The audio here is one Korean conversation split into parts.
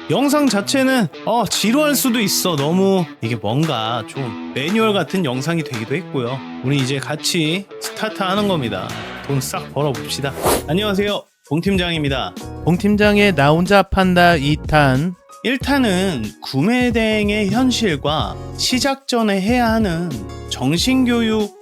영상 자체는 지루할 수도 있어. 너무 이게 뭔가 좀 매뉴얼 같은 영상이 되기도 했고요. 우리 이제 같이 스타트 하는 겁니다. 돈 싹 벌어봅시다. 안녕하세요, 봉팀장입니다. 봉팀장의 나 혼자 판다 2탄. 1탄은 구매 대행의 현실과 시작 전에 해야 하는 정신교육,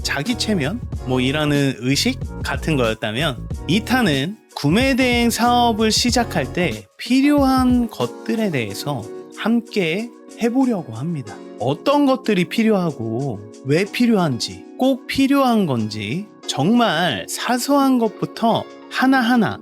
자기 체면, 이라는 의식 같은 거였다면, 2탄은 구매 대행 사업을 시작할 때 필요한 것들에 대해서 함께 해보려고 합니다. 어떤 것들이 필요하고 왜 필요한지, 꼭 필요한 건지, 정말 사소한 것부터 하나하나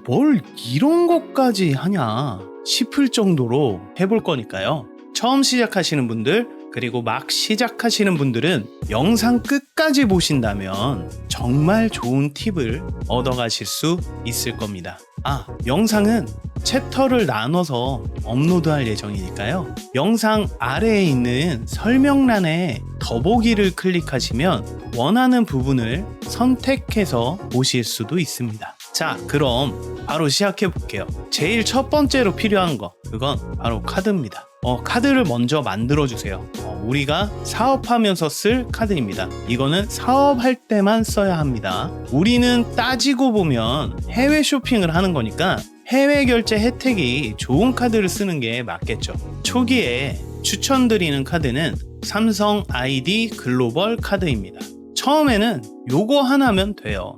뭘 이런 것까지 하냐 싶을 정도로 해볼 거니까요. 처음 시작하시는 분들, 그리고 막 시작하시는 분들은 영상 끝까지 보신다면 정말 좋은 팁을 얻어가실 수 있을 겁니다. 영상은 챕터를 나눠서 업로드할 예정이니까요. 영상 아래에 있는 설명란에 더보기를 클릭하시면 원하는 부분을 선택해서 보실 수도 있습니다. 자, 그럼 바로 시작해 볼게요. 제일 첫 번째로 필요한 거, 그건 바로 카드입니다. 카드를 먼저 만들어 주세요. 우리가 사업하면서 쓸 카드입니다. 이거는 사업할 때만 써야 합니다. 우리는 따지고 보면 해외 쇼핑을 하는 거니까 해외 결제 혜택이 좋은 카드를 쓰는 게 맞겠죠. 초기에 추천드리는 카드는 삼성 ID 글로벌 카드입니다. 처음에는 요거 하나면 돼요.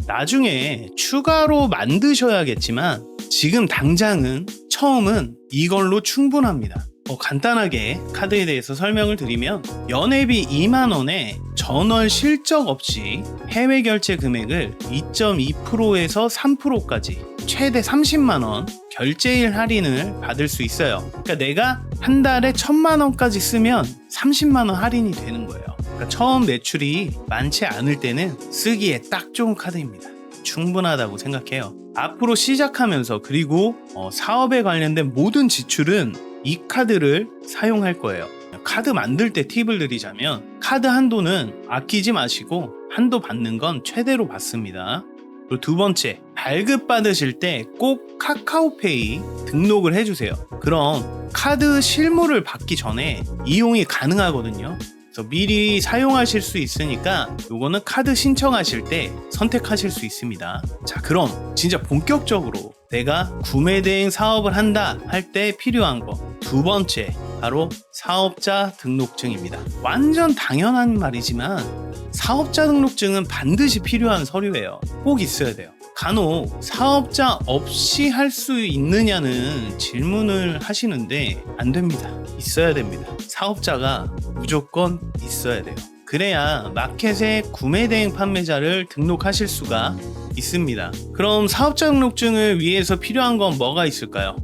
나중에 추가로 만드셔야겠지만 지금 당장은 처음은 이걸로 충분합니다. 간단하게 카드에 대해서 설명을 드리면, 연회비 2만원에 전월 실적 없이 해외 결제 금액을 2.2%에서 3%까지 최대 30만원 결제일 할인을 받을 수 있어요. 그러니까 내가 한 달에 1,000만원까지 쓰면 30만원 할인이 되는 거예요. 그러니까 처음 매출이 많지 않을 때는 쓰기에 딱 좋은 카드입니다. 충분하다고 생각해요. 앞으로 시작하면서, 그리고 사업에 관련된 모든 지출은 이 카드를 사용할 거예요. 카드 만들 때 팁을 드리자면, 카드 한도는 아끼지 마시고 한도 받는 건 최대로 받습니다. 그리고 두 번째, 발급 받으실 때 꼭 카카오페이 등록을 해주세요. 그럼 카드 실물을 받기 전에 이용이 가능하거든요. 미리 사용하실 수 있으니까 요거는 카드 신청하실 때 선택하실 수 있습니다. 자, 그럼 진짜 본격적으로 내가 구매 대행 사업을 한다 할 때 필요한 거, 두 번째, 바로 사업자 등록증입니다. 완전 당연한 말이지만 사업자 등록증은 반드시 필요한 서류예요. 꼭 있어야 돼요. 간혹 사업자 없이 할 수 있느냐는 질문을 하시는데 안 됩니다. 있어야 됩니다. 사업자가 무조건 있어야 돼요. 그래야 마켓에 구매 대행 판매자를 등록하실 수가 있습니다. 그럼 사업자 등록증을 위해서 필요한 건 뭐가 있을까요?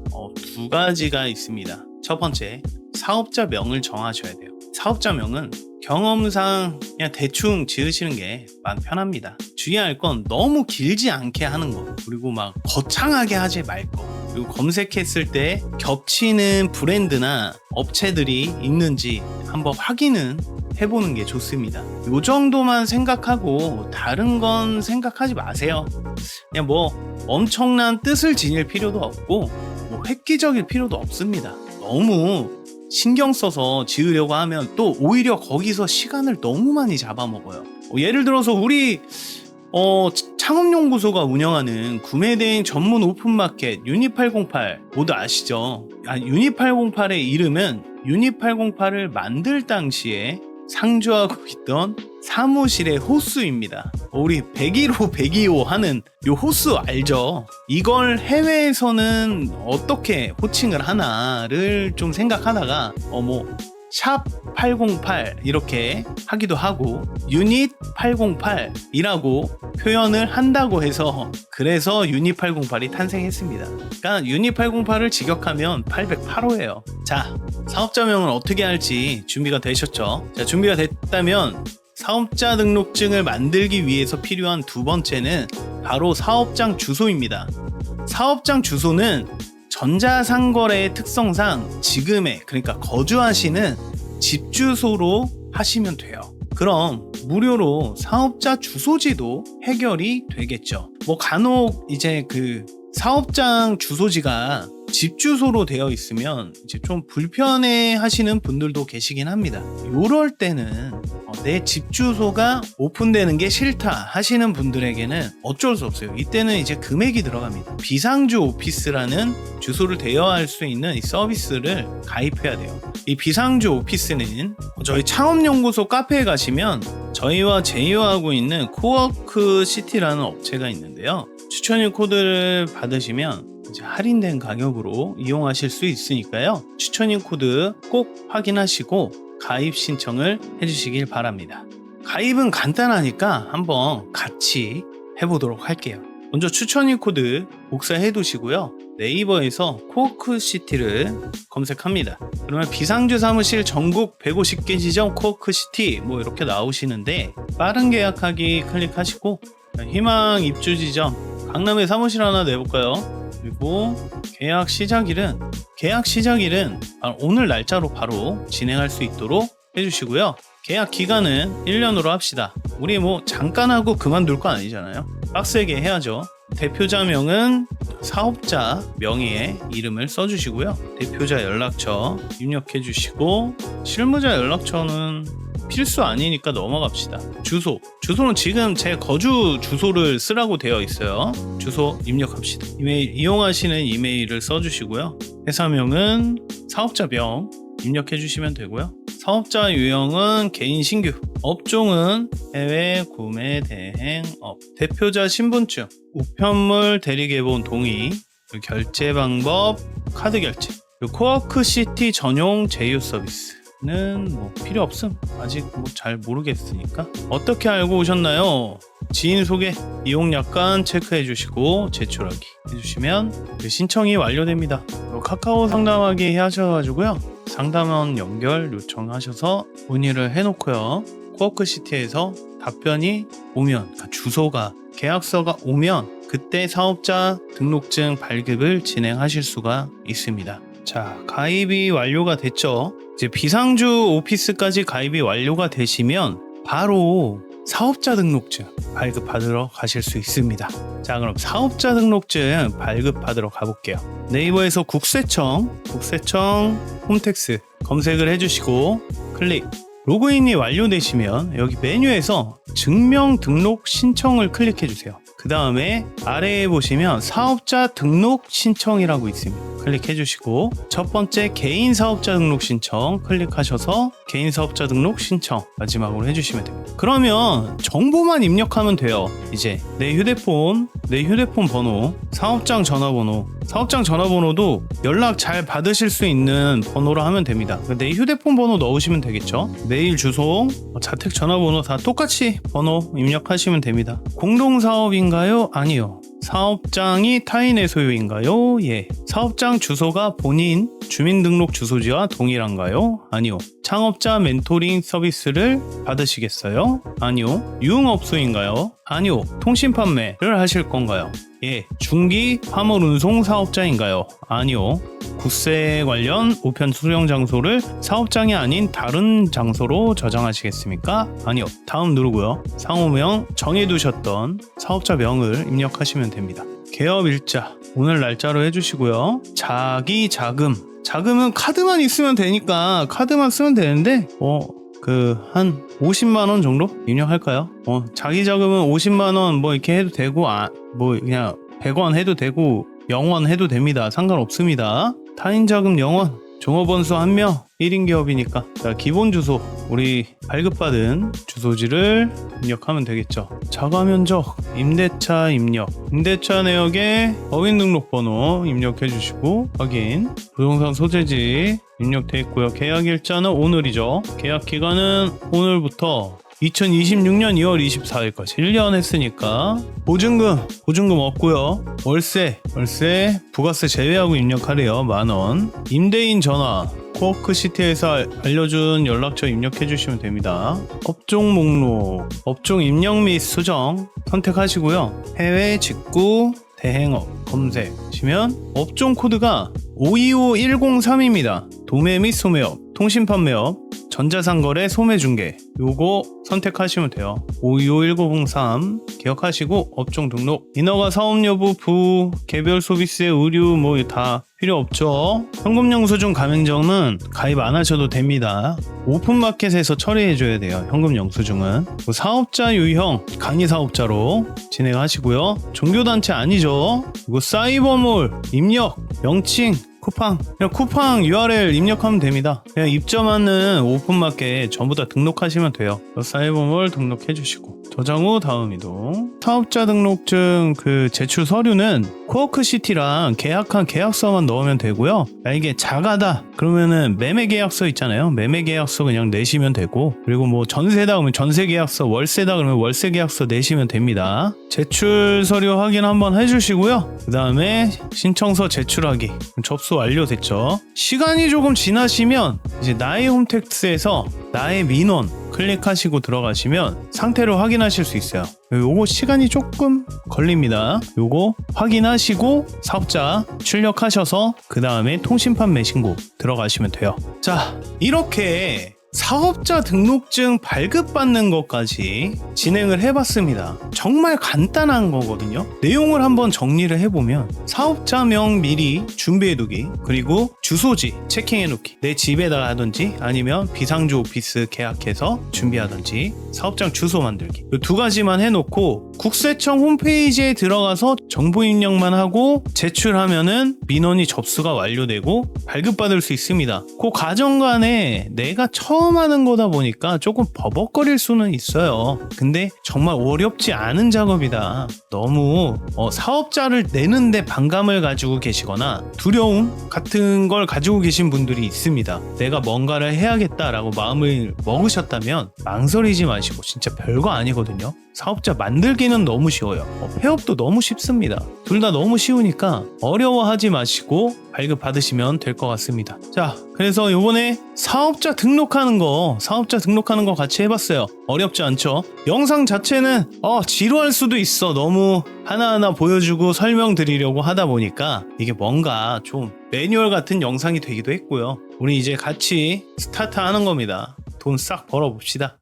두 가지가 있습니다. 첫 번째, 사업자명을 정하셔야 돼요. 사업자명은 경험상 그냥 대충 지으시는 게 마음 편합니다. 주의할 건 너무 길지 않게 하는 거, 그리고 막 거창하게 하지 말 거, 그리고 검색했을 때 겹치는 브랜드나 업체들이 있는지 한번 확인은 해보는 게 좋습니다. 요 정도만 생각하고 다른 건 생각하지 마세요. 그냥 엄청난 뜻을 지닐 필요도 없고 획기적일 필요도 없습니다. 너무 신경 써서 지으려고 하면 또 오히려 거기서 시간을 너무 많이 잡아먹어요. 예를 들어서 우리 창업연구소가 운영하는 구매대행 전문 오픈마켓 유니808 모두 아시죠? 유니808의 이름은 유니808을 만들 당시에 상주하고 있던 사무실의 호수입니다. 우리 101호 102호 하는 요 호수 알죠? 이걸 해외에서는 어떻게 호칭을 하나를 좀 생각하다가 샵 808 이렇게 하기도 하고 유닛 808이라고 표현을 한다고 해서, 그래서 유닛 808이 탄생했습니다. 그러니까 유닛 808을 직역하면 808호예요. 자, 사업자명은 어떻게 할지 준비가 되셨죠? 자, 준비가 됐다면 사업자 등록증을 만들기 위해서 필요한 두 번째는 바로 사업장 주소입니다. 사업장 주소는 전자상거래의 특성상 지금의, 그러니까 거주하시는 집 주소로 하시면 돼요. 그럼 무료로 사업자 주소지도 해결이 되겠죠. 뭐 간혹 이제 그 사업장 주소지가 집 주소로 되어 있으면 이제 좀 불편해 하시는 분들도 계시긴 합니다. 요럴 때는 내 집 주소가 오픈되는 게 싫다 하시는 분들에게는 어쩔 수 없어요. 이때는 이제 금액이 들어갑니다. 비상주 오피스라는 주소를 대여할 수 있는 이 서비스를 가입해야 돼요. 이 비상주 오피스는 저희 창업연구소 카페에 가시면 저희와 제휴하고 있는 코워크시티라는 업체가 있는데요. 추천일 코드를 받으시면 이제 할인된 가격으로 이용하실 수 있으니까요. 추천인 코드 꼭 확인하시고 가입 신청을 해주시길 바랍니다. 가입은 간단하니까 한번 같이 해보도록 할게요. 먼저 추천인 코드 복사해 두시고요. 네이버에서 코워크시티를 검색합니다. 그러면 비상주 사무실 전국 150개 지점 코워크시티 뭐 이렇게 나오시는데 바른 계약하기 클릭하시고 희망 입주 지점 강남에 사무실 하나 내볼까요? 그리고 계약 시작일은 오늘 날짜로 바로 진행할 수 있도록 해주시고요. 계약 기간은 1년으로 합시다. 우리 뭐 잠깐 하고 그만둘 거 아니잖아요. 빡세게 해야죠. 대표자명은 사업자 명의의 이름을 써주시고요. 대표자 연락처 입력해주시고 실무자 연락처는 필수 아니니까 넘어갑시다. 주소는 지금 제 거주 주소를 쓰라고 되어 있어요. 주소 입력합시다. 이메일 이용하시는 이메일을 써주시고요. 회사명은 사업자명 입력해주시면 되고요. 사업자 유형은 개인 신규, 업종은 해외 구매 대행업, 대표자 신분증, 우편물 대리개본 동의, 결제 방법, 카드 결제, 코워크시티 전용 제휴 서비스는 뭐 필요 없음. 아직 뭐 잘 모르겠으니까. 어떻게 알고 오셨나요? 지인 소개, 이용 약관 체크해 주시고 제출하기 해주시면 신청이 완료됩니다. 카카오 상담하기 하셔가지고요. 상담원 연결 요청하셔서 문의를 해놓고요. 코워크시티에서 답변이 오면, 그러니까 주소가 계약서가 오면 그때 사업자 등록증 발급을 진행하실 수가 있습니다. 자, 가입이 완료가 됐죠. 이제 비상주 오피스까지 가입이 완료가 되시면 바로 사업자 등록증 발급받으러 가실 수 있습니다. 자, 그럼 사업자 등록증 발급받으러 가볼게요. 네이버에서 국세청 홈택스 검색을 해주시고 클릭. 로그인이 완료되시면 여기 메뉴에서 증명 등록 신청을 클릭해주세요. 그 다음에 아래에 보시면 사업자 등록 신청이라고 있습니다. 클릭해 주시고 첫 번째 개인 사업자 등록 신청 클릭하셔서 개인 사업자 등록 신청 마지막으로 해주시면 됩니다. 그러면 정보만 입력하면 돼요. 이제 내 휴대폰 번호, 사업장 전화번호도 연락 잘 받으실 수 있는 번호로 하면 됩니다. 내 휴대폰 번호 넣으시면 되겠죠. 메일 주소, 자택 전화번호 다 똑같이 번호 입력하시면 됩니다. 공동사업인가요? 아니요. 사업장이 타인의 소유인가요? 예. 사업장 주소가 본인 주민등록 주소지와 동일한가요? 아니요. 창업자 멘토링 서비스를 받으시겠어요? 아니요. 유흥업소인가요? 아니요. 통신 판매를 하실 건가요? 예. 중기 화물 운송 사업자인가요? 아니요. 국세 관련 우편 수령 장소를 사업장이 아닌 다른 장소로 저장하시겠습니까? 아니요. 다음 누르고요. 상호명 정해두셨던 사업자명을 입력하시면 됩니다. 개업일자 오늘 날짜로 해주시고요. 자금은 카드만 있으면 되니까 카드만 쓰면 되는데 한 50만원 정도 입력할까요? 자기 자금은 50만원 뭐 이렇게 해도 되고 뭐 그냥 100원 해도 되고 0원 해도 됩니다. 상관없습니다. 타인 자금 0원, 종업원수 1명, 1인 기업이니까. 자, 기본 주소, 우리 발급받은 주소지를 입력하면 되겠죠. 자가 면적, 임대차 입력, 임대차 내역에 법인 등록번호 입력해 주시고 확인. 부동산 소재지 입력돼 있고요. 계약 일자는 오늘이죠. 계약 기간은 오늘부터 2026년 2월 24일까지 1년 했으니까 보증금 없고요. 월세 부가세 제외하고 입력하래요. 10,000원. 임대인 전화 코워크시티에서 알려준 연락처 입력해 주시면 됩니다. 업종 목록 업종 입력 및 수정 선택하시고요. 해외 직구 대행업 검색하시면 업종 코드가 525103입니다. 도매 및 소매업 통신판매업 전자상거래 소매중개 요거 선택하시면 돼요. 525103 기억하시고 업종 등록, 인허가 사업 여부, 부, 개별 소비세, 의류 뭐 다 필요 없죠. 현금 영수증 가맹점은 가입 안 하셔도 됩니다. 오픈마켓에서 처리해줘야 돼요. 현금 영수증은. 사업자 유형 강의 사업자로 진행하시고요. 종교단체 아니죠. 이거 사이버몰 입력 명칭 쿠팡, 그냥 쿠팡 URL 입력하면 됩니다. 그냥 입점하는 오픈마켓 전부 다 등록하시면 돼요. 사이버몰 등록해 주시고 저장 후 다음 이동. 사업자 등록증 그 제출 서류는 코워크시티랑 계약한 계약서만 넣으면 되고요. 이게 작아다 그러면은 매매 계약서 있잖아요. 매매 계약서 그냥 내시면 되고, 그리고 뭐 전세다 그러면 전세 계약서, 월세다 그러면 월세 계약서 내시면 됩니다. 제출 서류 확인 한번 해주시고요. 그 다음에 신청서 제출하기 접수 완료됐죠. 시간이 조금 지나시면 이제 나의 홈택스에서 나의 민원 클릭하시고 들어가시면 상태를 확인하실 수 있어요. 요거 시간이 조금 걸립니다. 요거 확인하시고 사업자 출력하셔서 그 다음에 통신 판매 신고 들어가시면 돼요. 자, 이렇게 사업자 등록증 발급받는 것까지 진행을 해봤습니다. 정말 간단한 거거든요. 내용을 한번 정리를 해보면 사업자명 미리 준비해두기, 그리고 주소지 체킹해놓기, 내 집에다 하든지 아니면 비상주 오피스 계약해서 준비하든지 사업장 주소 만들기, 이 두 가지만 해놓고 국세청 홈페이지에 들어가서 정보 입력만 하고 제출하면은 민원이 접수가 완료되고 발급받을 수 있습니다. 그 과정 간에 내가 처음 하는 거다 보니까 조금 버벅거릴 수는 있어요. 근데 정말 어렵지 않은 작업이다. 너무 사업자를 내는데 반감을 가지고 계시거나 두려움 같은 걸 가지고 계신 분들이 있습니다. 내가 뭔가를 해야겠다라고 마음을 먹으셨다면 망설이지 마시고, 진짜 별거 아니거든요. 사업자 만들기는 너무 쉬워요. 폐업도 너무 쉽습니다. 둘 다 너무 쉬우니까 어려워하지 마시고 발급 받으시면 될 것 같습니다. 자, 그래서 요번에 사업자 등록하는 거 같이 해봤어요. 어렵지 않죠? 영상 자체는 지루할 수도 있어. 너무 하나하나 보여주고 설명드리려고 하다 보니까 이게 뭔가 좀 매뉴얼 같은 영상이 되기도 했고요. 우리 이제 같이 스타트 하는 겁니다. 돈 싹 벌어봅시다.